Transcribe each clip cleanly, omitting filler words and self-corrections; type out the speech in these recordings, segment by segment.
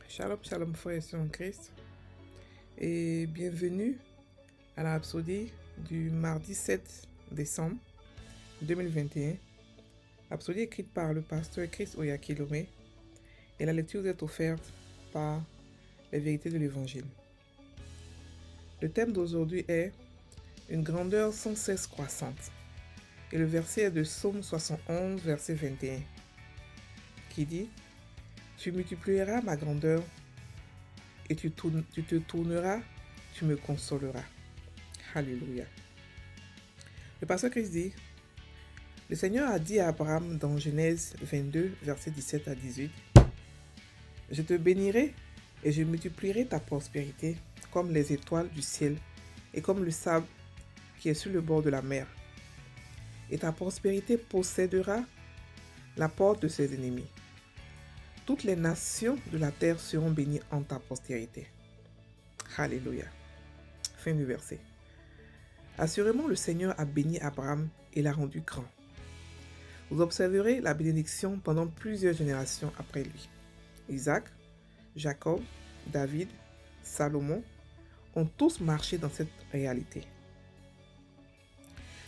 Shalom, shalom, frères et sœurs en Christ. Et bienvenue à la rhapsodie du mardi 7 décembre 2021. Rhapsodie écrite par le pasteur Chris Oyakilome. Et la lecture vous est offerte par les vérités de l'Évangile. Le thème d'aujourd'hui est une grandeur sans cesse croissante. Et le verset est de Psaume 71, verset 21, qui dit: Tu multiplieras ma grandeur et tu te tourneras, tu me consoleras. Alléluia. Le pasteur Christ dit: le Seigneur a dit à Abraham dans Genèse 22, versets 17 à 18, je te bénirai et je multiplierai ta prospérité comme les étoiles du ciel et comme le sable qui est sur le bord de la mer. Et ta prospérité possédera la porte de ses ennemis. Toutes les nations de la terre seront bénies en ta postérité. Alléluia. Fin du verset. Assurément, le Seigneur a béni Abraham et l'a rendu grand. Vous observerez la bénédiction pendant plusieurs générations après lui. Isaac, Jacob, David, Salomon ont tous marché dans cette réalité.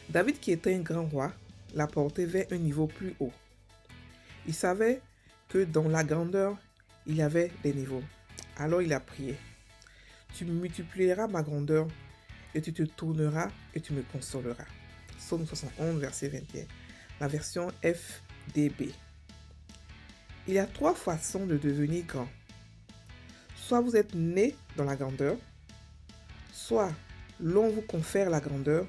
David, qui était un grand roi, l'a porté vers un niveau plus haut. Il savait que dans la grandeur, il y avait des niveaux. Alors il a prié: tu multiplieras ma grandeur et tu te tourneras et tu me consoleras. Psaume 71, verset 21. La version FDB. Il y a 3 façons de devenir grand. Soit vous êtes né dans la grandeur, soit l'on vous confère la grandeur,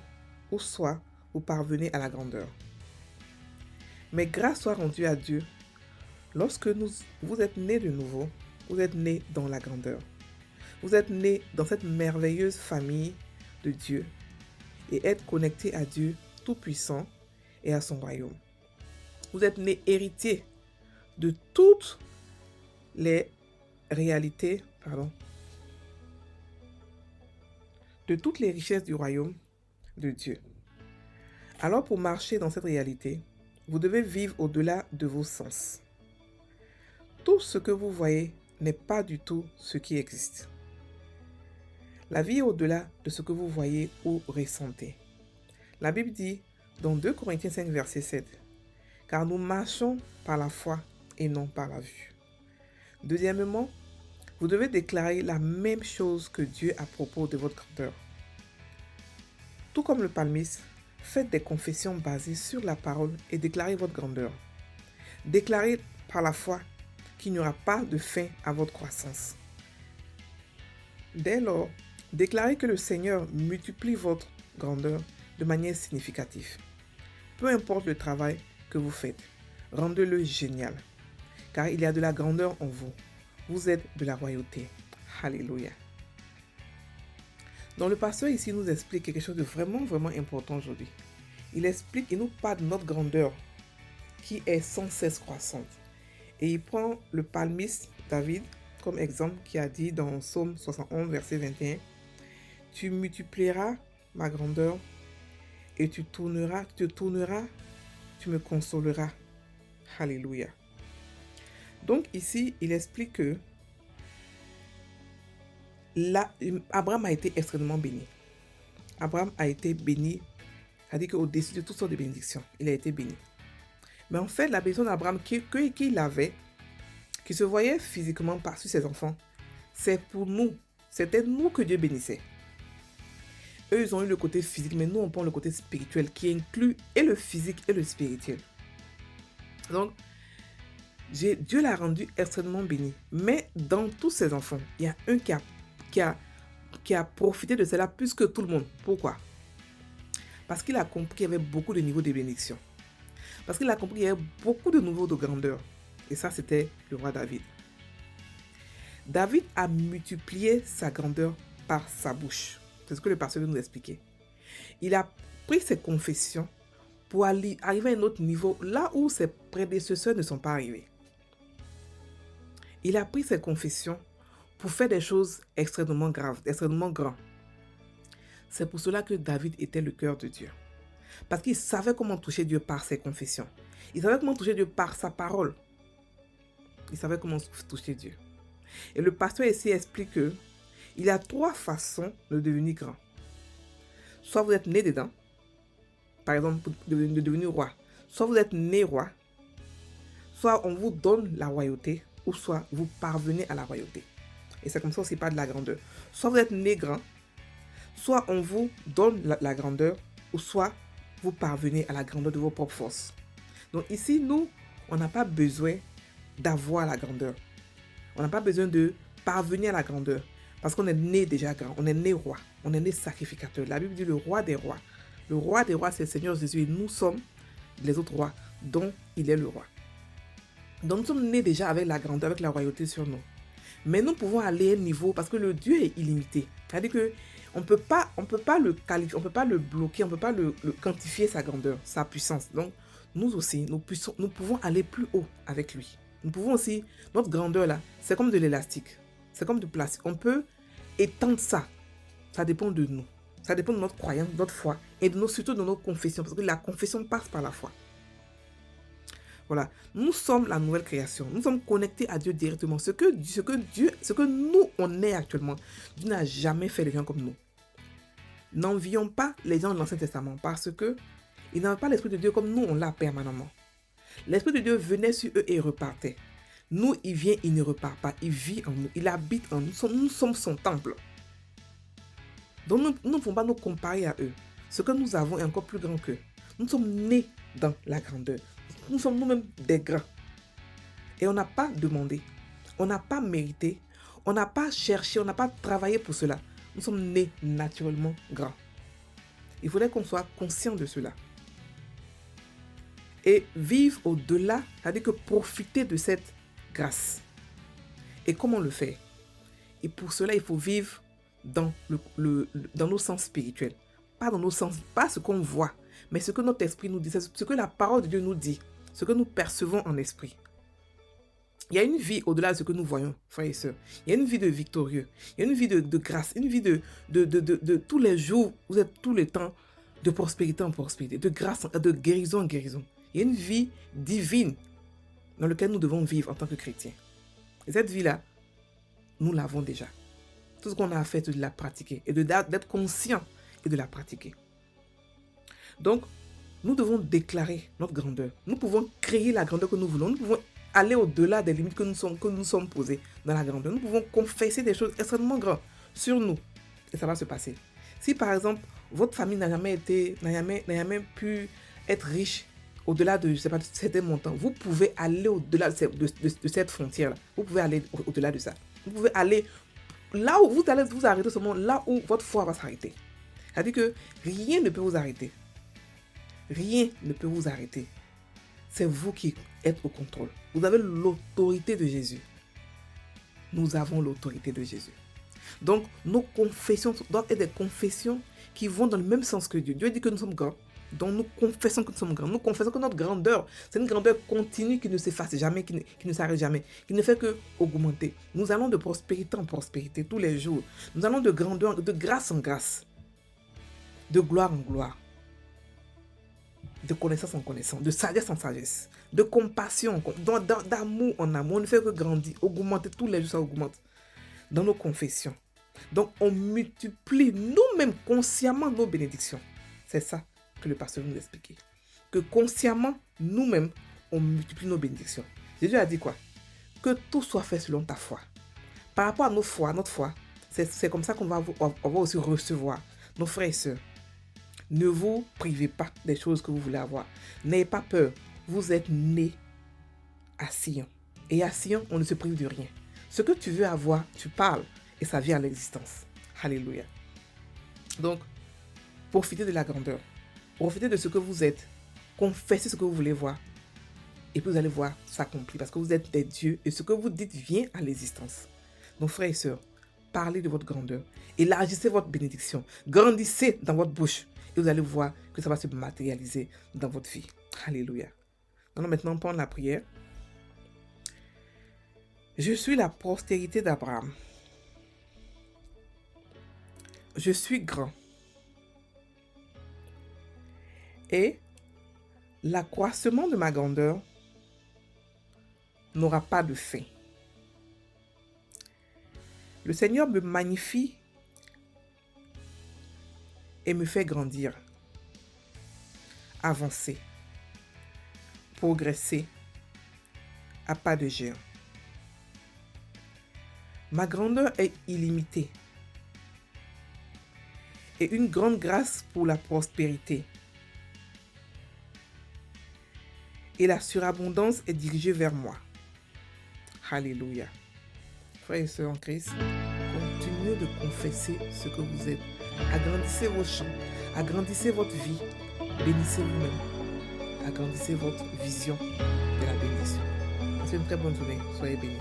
ou soit vous parvenez à la grandeur. Mais grâce soit rendue à Dieu, lorsque vous êtes né de nouveau, vous êtes né dans la grandeur. Vous êtes né dans cette merveilleuse famille de Dieu et êtes connecté à Dieu Tout-Puissant et à son royaume. Vous êtes né héritier de toutes les réalités, de toutes les richesses du royaume de Dieu. Alors pour marcher dans cette réalité, vous devez vivre au-delà de vos sens. Tout ce que vous voyez n'est pas du tout ce qui existe. La vie est au-delà de ce que vous voyez ou ressentez. La Bible dit dans 2 Corinthiens 5, verset 7, « Car nous marchons par la foi et non par la vue. » Deuxièmement, vous devez déclarer la même chose que Dieu à propos de votre grandeur. Tout comme le psalmiste, faites des confessions basées sur la parole et déclarez votre grandeur. Déclarez par la foi qu'il n'y aura pas de fin à votre croissance. Dès lors, déclarez que le Seigneur multiplie votre grandeur de manière significative. Peu importe le travail que vous faites, rendez-le génial, car il y a de la grandeur en vous. Vous êtes de la royauté. Alléluia. Donc le pasteur ici nous explique quelque chose de vraiment important aujourd'hui. Il nous parle de notre grandeur qui est sans cesse croissante. Et il prend le psalmiste David comme exemple qui a dit dans Psaume 71, verset 21, « Tu multiplieras ma grandeur et tu te tourneras, tu me consoleras. » Alléluia. Donc ici, il explique que Abraham a été extrêmement béni. Abraham a été béni, c'est-à-dire qu'au-dessus de toutes sortes de bénédictions, il a été béni. Mais en fait, la bénédiction d'Abraham qu'il avait, qui se voyait physiquement par sur ses enfants, c'est pour nous. C'était nous que Dieu bénissait. Eux, ils ont eu le côté physique, mais nous, on prend le côté spirituel qui inclut et le physique et le spirituel. Donc, Dieu l'a rendu extrêmement béni. Mais dans tous ses enfants, il y a un qui a profité de cela plus que tout le monde. Pourquoi? Parce qu'il a compris qu'il y avait beaucoup de niveaux de bénédiction. Parce qu'il a compris qu'il y avait beaucoup de niveaux de grandeur. Et ça, c'était le roi David. David a multiplié sa grandeur par sa bouche. C'est ce que le pasteur nous expliquait. Il a pris ses confessions pour arriver à un autre niveau, là où ses prédécesseurs ne sont pas arrivés. Il a pris ses confessions pour faire des choses extrêmement graves, extrêmement grandes. C'est pour cela que David était le cœur de Dieu. Parce qu'il savait comment toucher Dieu par ses confessions. Il savait comment toucher Dieu par sa parole. Il savait comment toucher Dieu. Et le pasteur ici explique que il y a 3 façons de devenir grand. Soit vous êtes né dedans, par exemple, pour devenir roi. Soit vous êtes né roi, soit on vous donne la royauté, ou soit vous parvenez à la royauté. Et c'est comme ça aussi pas de la grandeur. Soit vous êtes né grand, soit on vous donne la grandeur, ou soit vous parvenez à la grandeur de vos propres forces. Donc ici, nous, on n'a pas besoin d'avoir la grandeur. On n'a pas besoin de parvenir à la grandeur. Parce qu'on est né déjà grand, on est né roi, on est né sacrificateur. La Bible dit le roi des rois. Le roi des rois, c'est le Seigneur Jésus et nous sommes les autres rois dont il est le roi. Donc nous sommes nés déjà avec la grandeur, avec la royauté sur nous. Mais nous pouvons aller à un niveau parce que le Dieu est illimité. C'est-à-dire que on peut pas le qualifier, on peut pas le bloquer, on peut pas le quantifier sa grandeur, sa puissance. Donc nous aussi, nous pouvons aller plus haut avec lui. Nous pouvons aussi, notre grandeur là, c'est comme de l'élastique, c'est comme du plastique. On peut étendre ça. Ça dépend de nous. Ça dépend de notre croyance, de notre foi et surtout de notre confession, parce que la confession passe par la foi. Voilà, nous sommes la nouvelle création. Nous sommes connectés à Dieu directement. Ce que nous, on est actuellement, Dieu n'a jamais fait les gens comme nous. N'envions pas les gens de l'Ancien Testament parce que ils n'avaient pas l'Esprit de Dieu comme nous, on l'a permanemment. L'Esprit de Dieu venait sur eux et repartait. Nous, il vient, il ne repart pas. Il vit en nous, il habite en nous. Nous sommes son temple. Donc nous ne pouvons pas nous comparer à eux. Ce que nous avons est encore plus grand qu'eux. Nous sommes nés dans la grandeur. Nous sommes nous-mêmes des grands. Et on n'a pas demandé. On n'a pas mérité. On n'a pas cherché. On n'a pas travaillé pour cela. Nous sommes nés naturellement grands. Il faudrait qu'on soit conscient de cela. Et vivre au-delà, c'est-à-dire que profiter de cette grâce. Et comment le faire? Et pour cela, il faut vivre dans nos sens spirituels. Pas dans nos sens, pas ce qu'on voit, mais ce que notre esprit nous dit, ce que la parole de Dieu nous dit, ce que nous percevons en esprit. Il y a une vie au-delà de ce que nous voyons, frères et sœurs. Il y a une vie de victorieux. Il y a une vie de grâce, une vie de tous les jours, vous êtes tout le temps de prospérité en prospérité, de grâce, de guérison en guérison. Il y a une vie divine dans laquelle nous devons vivre en tant que chrétiens. Et cette vie-là, nous l'avons déjà. Tout ce qu'on a à faire, c'est de la pratiquer et d'être conscient et de la pratiquer. Donc, nous devons déclarer notre grandeur. Nous pouvons créer la grandeur que nous voulons. Nous pouvons aller au-delà des limites que nous sommes posées dans la grandeur. Nous pouvons confesser des choses extrêmement grandes sur nous. Et ça va se passer. Si par exemple, votre famille n'a jamais pu être riche au-delà de, je sais pas, de certains montants, vous pouvez aller au-delà de cette frontière-là. Vous pouvez aller au-delà de ça. Vous pouvez aller là où vous allez vous arrêter seulement là où votre foi va s'arrêter. C'est-à-dire que rien ne peut vous arrêter. Rien ne peut vous arrêter. C'est vous qui êtes au contrôle. Vous avez l'autorité de Jésus. Nous avons l'autorité de Jésus. Donc, nos confessions doivent être des confessions qui vont dans le même sens que Dieu. Dieu dit que nous sommes grands. Donc, nous confessons que nous sommes grands. Nous confessons que notre grandeur, c'est une grandeur continue qui ne s'efface jamais, qui ne s'arrête jamais, qui ne fait que augmenter. Nous allons de prospérité en prospérité tous les jours. Nous allons de grandeur, de grâce en grâce, de gloire en gloire, de connaissance en connaissance, de sagesse en sagesse, de compassion, d'amour en amour. On ne fait que grandir, augmenter tous les jours, ça augmente dans nos confessions. Donc, on multiplie nous-mêmes consciemment nos bénédictions. C'est ça que le pasteur nous expliquait. Que consciemment, nous-mêmes, on multiplie nos bénédictions. Jésus a dit quoi? Que tout soit fait selon ta foi. Par rapport à notre foi, c'est comme ça qu'on va aussi recevoir. Nos frères et sœurs, ne vous privez pas des choses que vous voulez avoir. N'ayez pas peur. Vous êtes nés à Sion. Et à Sion, on ne se prive de rien. Ce que tu veux avoir, tu parles et ça vient à l'existence. Alléluia. Donc, profitez de la grandeur. Profitez de ce que vous êtes. Confessez ce que vous voulez voir. Et puis vous allez voir s'accomplir parce que vous êtes des dieux et ce que vous dites vient à l'existence. Donc, frères et sœurs, parlez de votre grandeur. Élargissez votre bénédiction. Grandissez dans votre bouche. Et vous allez voir que ça va se matérialiser dans votre vie. Alléluia. Allons maintenant prendre la prière. Je suis la postérité d'Abraham. Je suis grand. Et l'accroissement de ma grandeur n'aura pas de fin. Le Seigneur me magnifie et me fait grandir, avancer, progresser à pas de géant. Ma grandeur est illimitée et une grande grâce pour la prospérité. Et la surabondance est dirigée vers moi. Alléluia. Frères et sœurs en Christ, continuez de confesser ce que vous êtes. Agrandissez vos champs, agrandissez votre vie, bénissez vous-même, agrandissez votre vision de la bénédiction. C'est une très bonne journée. Soyez bénis.